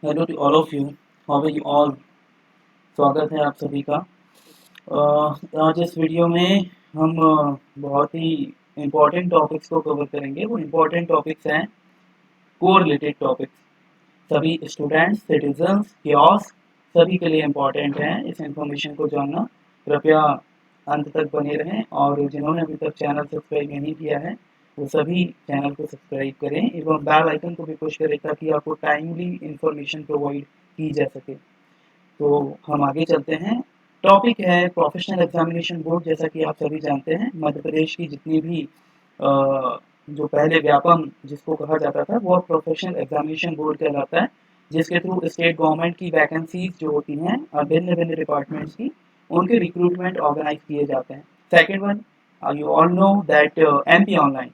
Hello to all of you. How are you all. स्वागत है आप सभी का। आज इस वीडियो में हम बहुत ही इम्पोर्टेंट टॉपिक्स को कवर करेंगे। वो इम्पोर्टेंट टॉपिक्स हैं को रिलेटेड टॉपिक्स, सभी स्टूडेंट्स, सिटीजन्स, कियोस्क सभी के लिए इम्पोर्टेंट हैं इस इन्फॉर्मेशन को जानना। कृपया अंत तक बने रहें और जिन्होंने अभी तक चैनल सब्सक्राइब नहीं किया है वो सभी चैनल को सब्सक्राइब करें एवं बेल आइकन को भी पुश करें ताकि आपको टाइमली इंफॉर्मेशन प्रोवाइड की जा सके। तो हम आगे चलते हैं। टॉपिक है प्रोफेशनल एग्जामिनेशन बोर्ड। जैसा कि आप सभी जानते हैं मध्य प्रदेश की जितनी भी जो पहले व्यापम जिसको कहा जाता था वो प्रोफेशनल एग्जामिनेशन बोर्ड कहलाता है, जिसके थ्रू स्टेट गवर्नमेंट की वैकेंसीज जो होती हैं भिन्न भिन्न डिपार्टमेंट्स की उनके रिक्रूटमेंट ऑर्गेनाइज किए जाते हैं। Second one, you all know that MP online.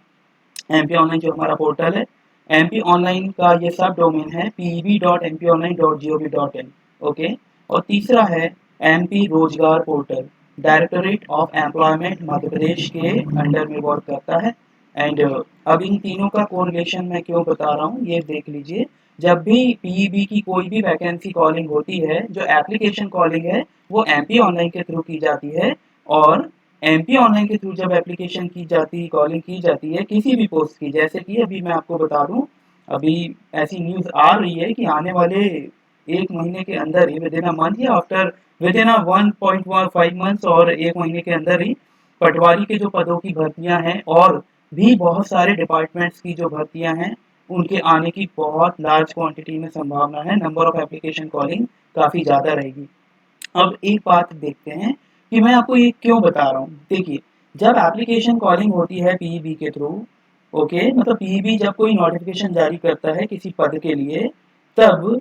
MP online जो हमारा पोर्टल है, एमपी ऑनलाइन का ये सब डोमेन है peb.mpionline.gov.in। ओके। और तीसरा है एमपी रोजगार portal, directorate of employment Madhya Pradesh के अंडर में वर्क करता है। एंड अब इन तीनों का कोरिलेशन मैं क्यों बता रहा हूँ ये देख लीजिए। जब भी पीईबी की कोई भी वैकेंसी कॉलिंग होती है, जो एप्लीकेशन कॉलिंग है वो एमपी ऑनलाइन के थ्रू की जाती है। और एमपी ऑनलाइन के थ्रू जब एप्लीकेशन की जाती, कॉलिंग की जाती है किसी भी पोस्ट की, जैसे कि अभी मैं आपको बता दूं, अभी ऐसी न्यूज आ रही है कि आने वाले एक महीने के अंदर ही, विद इन अ मंथ या after with in a 1.5 months, और एक महीने के अंदर ही पटवारी के जो पदों की भर्तियां हैं और भी बहुत सारे डिपार्टमेंट्स की जो भर्तियां हैं उनके आने की बहुत लार्ज क्वांटिटी में संभावना है। नंबर ऑफ एप्लीकेशन कॉलिंग काफी ज्यादा रहेगी। अब एक बात देखते हैं कि मैं आपको ये क्यों बता रहा हूँ। देखिए, जब एप्लीकेशन कॉलिंग होती है पीईबी के थ्रू, ओके, मतलब पीईबी जब कोई नोटिफिकेशन जारी करता है किसी पद के लिए, तब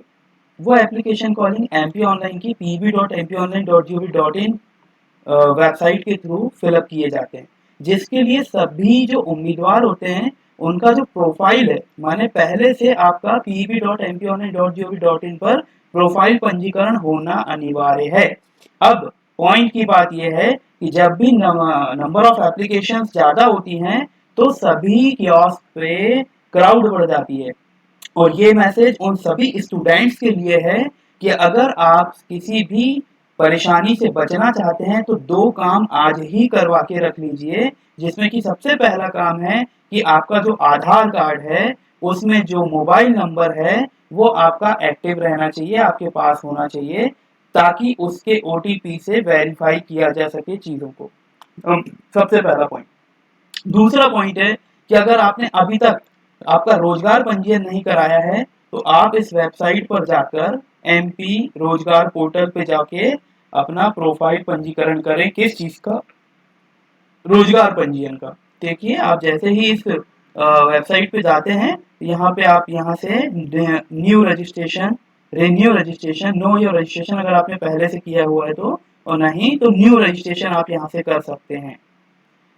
वो एप्लीकेशन कॉलिंग एमपी ऑनलाइन की pb.mpionline.gov.in वेबसाइट के थ्रू फिलअप किए जाते हैं, जिसके लिए सभी जो उम्मीदवार होते हैं उनका जो प्रोफाइल है, माने पहले से आपका pb.mpionline.gov.in पर प्रोफाइल पंजीकरण होना अनिवार्य है। अब पॉइंट की बात यह है कि जब भी नंबर ऑफ एप्लीकेशन ज्यादा होती हैं तो सभी कियोस्क पे क्राउड बढ़ जाती है। और ये मैसेज उन सभी स्टूडेंट्स के लिए है कि अगर आप किसी भी परेशानी से बचना चाहते हैं तो दो काम आज ही करवा के रख लीजिए, जिसमें कि सबसे पहला काम है कि आपका जो आधार कार्ड है उसमें जो मोबाइल नंबर है वो आपका एक्टिव रहना चाहिए, आपके पास होना चाहिए, ताकि उसके ओटीपी से वेरीफाई किया जा सके चीजों को। सबसे पहला पॉइंट। दूसरा पॉइंट है कि अगर आपने अभी तक आपका रोजगार पंजीयन नहीं कराया है तो आप इस वेबसाइट पर जाकर एमपी रोजगार पोर्टल पे जाके अपना प्रोफाइल पंजीकरण करें। किस चीज का? रोजगार पंजीयन का। देखिए, आप जैसे ही इस वेबसाइट पे जाते हैं, यहाँ पे आप यहाँ से new registration, renew registration, know your registration अगर आपने पहले से किया हुआ है तो, और नहीं तो न्यू रजिस्ट्रेशन आप यहाँ से कर सकते हैं।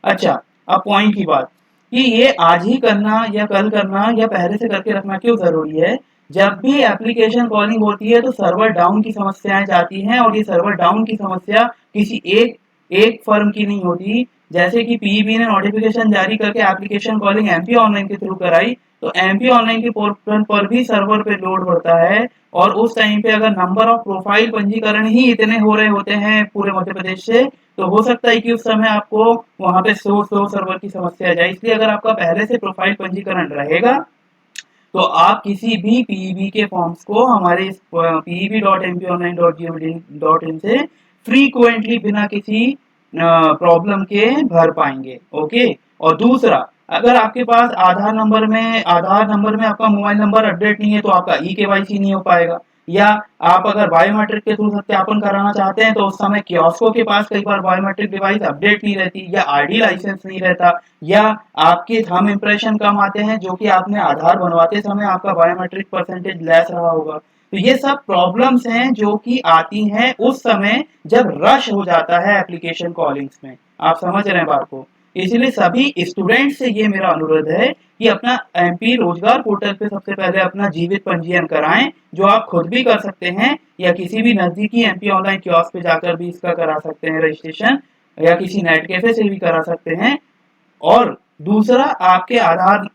अच्छा, अब पॉइंट की बात कि ये आज ही करना या कल करना या पहले से करके रखना क्यों जरूरी है। जब भी एप्लीकेशन कॉलिंग होती है तो सर्वर डाउन की समस्याएं जाती हैं, और ये सर्वर डाउन की समस्या किसी एक एक फर्म की नहीं होती। जैसे कि पीईबी ने नोटिफिकेशन जारी करके एप्लीकेशन कॉलिंग एमपी ऑनलाइन के थ्रू कराई, तो एमपी ऑनलाइन के पोर्टल पर भी सर्वर पे लोड बढ़ता है, और उस टाइम पे अगर नंबर ऑफ प्रोफाइल पंजीकरण ही इतने हो रहे होते हैं पूरे मध्य प्रदेश से, तो हो सकता है कि उस समय आपको वहां पे स्लो सर्वर की समस्या आ जाए। इसलिए अगर आपका पहले से प्रोफाइल पंजीकरण रहेगा तो आप किसी भी पीईबी के फॉर्म्स को हमारे peb.mpionline.gov.in से फ्रीक्वेंटली बिना किसी प्रॉब्लम के भर पाएंगे। ओके। और दूसरा, अगर आपके पास आधार नंबर में आपका मोबाइल नंबर अपडेट नहीं है तो आपका ई केवाईसी नहीं हो पाएगा। या आप अगर बायोमेट्रिक के थ्रू सत्यापन कराना चाहते हैं तो उस समय कियोस्को के पास कई बार बायोमेट्रिक डिवाइस अपडेट नहीं रहती, या आईडी लाइसेंस नहीं रहता, या आपके थंब इम्प्रेशन कम आते हैं जो कि आपने आधार बनवाते समय आपका बायोमेट्रिक परसेंटेज लेस रहा होगा। तो ये सब प्रॉब्लम्स हैं जो कि आती हैं उस समय जब रश हो जाता है एप्लीकेशन कॉलिंग्स में। आप समझ रहे हैं बात को। इसलिए सभी स्टूडेंट से ये मेरा अनुरोध है कि अपना एमपी रोजगार पोर्टल पे सबसे पहले अपना जीवित पंजीयन कराएं, जो आप खुद भी कर सकते हैं या किसी भी नजदीकी एमपी ऑनलाइन कियोस्क पे जाकर भी इसका करा सकते हैं रजिस्ट्रेशन, या किसी नेट कैफे से भी करा सकते हैं। और दूसरा, आपके आधार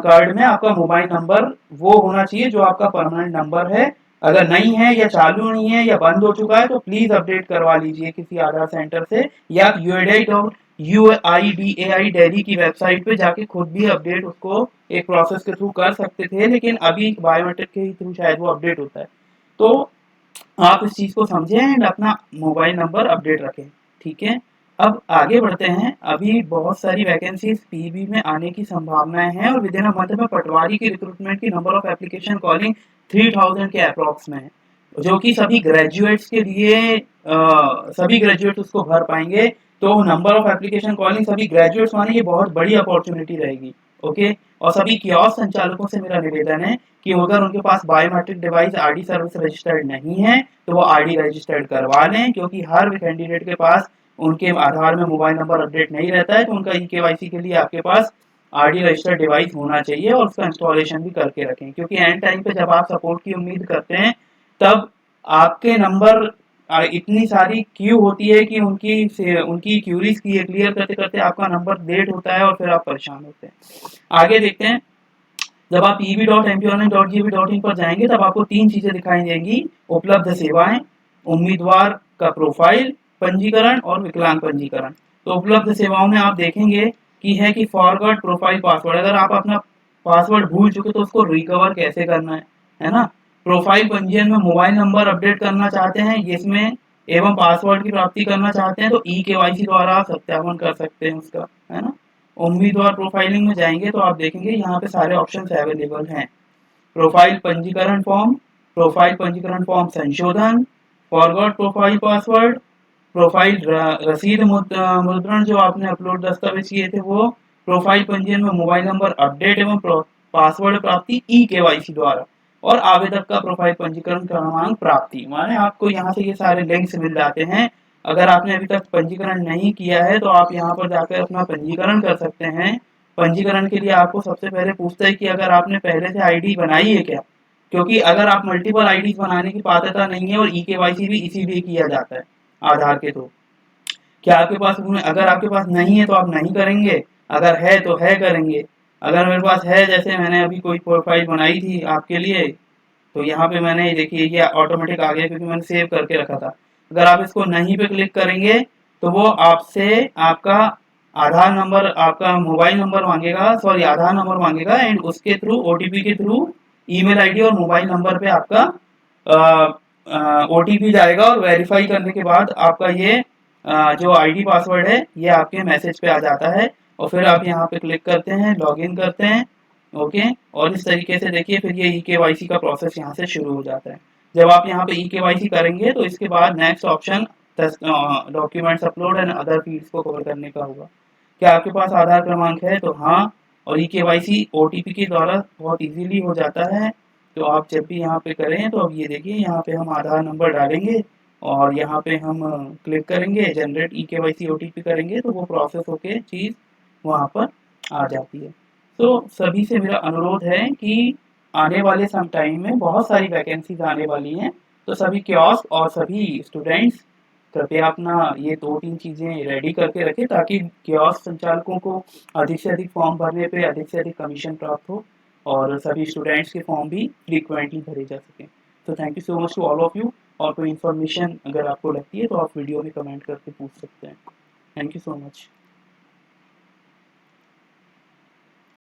कार्ड में आपका मोबाइल नंबर वो होना चाहिए जो आपका परमानेंट नंबर है, अगर नहीं है या चालू नहीं है या बंद हो चुका है तो प्लीज अपडेट करवा लीजिए किसी आधार सेंटर से, या UIDAI दिल्ली की वेबसाइट पे जाके खुद भी अपडेट उसको एक प्रोसेस के थ्रू कर सकते थे, लेकिन अभी बायोमेट्रिक के ही थ्रू शायद वो अपडेट होता है। तो आप इस चीज को समझें एंड अपना मोबाइल नंबर अपडेट रखें। ठीक है, अब आगे बढ़ते हैं। अभी बहुत सारी वैकेंसीज पीबी में आने की संभावनाएं हैं और विद इन अ मंथ में पटवारी की रिक्रूटमेंट की नंबर ऑफ एप्लीकेशन कॉलिंग 3000 के अप्रॉक्स में है, जो कि सभी ग्रेजुएट्स के लिए सभी ग्रेजुएट्स उसको भर पाएंगे। तो नंबर ऑफ एप्लीकेशन कॉलिंग सभी ग्रेजुएट्स माने ये बहुत बड़ी अपॉर्चुनिटी रहेगी। ओके, और सभी कियोस्क संचालकों से मेरा निवेदन है कि अगर उनके पास biometric device RD service registered नहीं है तो वो आरडी रजिस्टर्ड करवा लें, क्योंकि हर कैंडिडेट के पास उनके आधार में मोबाइल नंबर अपडेट नहीं रहता है। तो उनका ई-केवाईसी के लिए आपके पास आरडी रजिस्टर्ड डिवाइस होना चाहिए और उसका इंस्टॉलेशन भी करके रखें, क्योंकि एंड टाइम पे जब आप सपोर्ट की उम्मीद करते हैं तब आपके नंबर इतनी सारी क्यू होती है कि उनकी क्यूरीज क्लियर करते करते आपका नंबर लेट होता है और फिर आप परेशान होते हैं। आगे देखते हैं। जब आप eb.employment.gov.in पर जाएंगे तब आपको 3 चीजें दिखाई देंगी: उपलब्ध सेवाएं, उम्मीदवार का प्रोफाइल, पंजीकरण और विकलांग पंजीकरण। तो उपलब्ध सेवाओं में आप देखेंगे कि फॉरगॉट प्रोफाइल पासवर्ड, अगर आप अपना पासवर्ड भूल चुके तो उसको रिकवर कैसे करना है ना। प्रोफाइल पंजीयन में मोबाइल नंबर अपडेट करना चाहते हैं इसमें एवं पासवर्ड की प्राप्ति करना चाहते हैं तो ई-केवाईसी द्वारा आप सत्यापन कर सकते हैं उसका, है ना। उम्मीदवार प्रोफाइलिंग में जाएंगे तो आप देखेंगे यहाँ पे सारे ऑप्शन अवेलेबल हैं: प्रोफाइल पंजीकरण फॉर्म संशोधन, फॉरगॉट प्रोफाइल पासवर्ड, प्रोफाइल रसीद मुद्रण जो आपने अपलोड दस्तावेज किए थे वो, प्रोफाइल पंजीयन में मोबाइल नंबर अपडेट एवं पासवर्ड प्राप्ति ई-केवाईसी द्वारा, और आवेदक का प्रोफाइल पंजीकरण क्रमांक प्राप्ति। माने आपको यहाँ से ये सारे लिंक्स मिल जाते हैं। अगर आपने अभी तक पंजीकरण नहीं किया है तो आप यहाँ पर जाकर अपना पंजीकरण कर सकते हैं। पंजीकरण के लिए आपको सबसे पहले पूछता है कि अगर आपने पहले से आईडी बनाई है क्या, क्योंकि अगर आप मल्टीपल आईडी बनाने की पात्रता नहीं है, और ई-केवाईसी भी इसीलिए किया जाता है आधार के थ्रू। क्या आपके पास, अगर आपके पास नहीं है तो आप नहीं करेंगे, अगर है तो है करेंगे। अगर मेरे पास है, जैसे मैंने अभी कोई प्रोफाइल बनाई थी आपके लिए, तो यहाँ पे मैंने देखिए ये ऑटोमेटिक आ गया क्योंकि मैंने सेव करके रखा था। अगर आप इसको नहीं पे क्लिक करेंगे तो वो आपसे आपका आधार नंबर, आपका मोबाइल नंबर मांगेगा, सॉरी आधार नंबर मांगेगा, एंड उसके थ्रू ओटीपी के थ्रू ईमेल आईडी और मोबाइल नंबर पे आपका ओटीपी जाएगा, और वेरीफाई करने के बाद आपका ये जो आईडी पासवर्ड है ये आपके मैसेज पे आ जाता है, और फिर आप यहाँ पे क्लिक करते हैं, लॉगिन करते हैं। ओके, और इस तरीके से देखिए फिर ये ई-केवाईसी का प्रोसेस यहाँ से शुरू हो जाता है। जब आप यहाँ पे ई-केवाईसी करेंगे तो इसके बाद next option documents upload and other fields को कवर करने का होगा। क्या आपके पास आधार क्रमांक है, तो हाँ, और ई-केवाईसी ओटीपी के द्वारा बहुत इजीली हो जाता है। तो आप जब भी यहाँ पे करें तो अब ये देखिए यहाँ पे हम आधार नंबर डालेंगे और यहाँ पे हम क्लिक करेंगे, जनरेट ई-केवाईसी ओटीपी करेंगे तो वो प्रोसेस होके चीज़ वहाँ पर आ जाती है। तो सभी से मेरा अनुरोध है कि आने वाले सम टाइम में बहुत सारी वैकेंसीज आने वाली हैं, तो सभी कियोस्क और सभी स्टूडेंट्स कृपया अपना ये 2-3 चीज़ें रेडी करके रखें ताकि कियोस्क संचालकों को अधिक से अधिक फॉर्म भरने पे अधिक से अधिक कमीशन प्राप्त हो और सभी स्टूडेंट्स के फॉर्म भी फ्रीक्वेंटली भरे जा सकें। तो thank you so much to all of you, और कोई इन्फॉर्मेशन अगर आपको लगती है तो आप वीडियो में कमेंट करके पूछ सकते हैं। Thank you so much.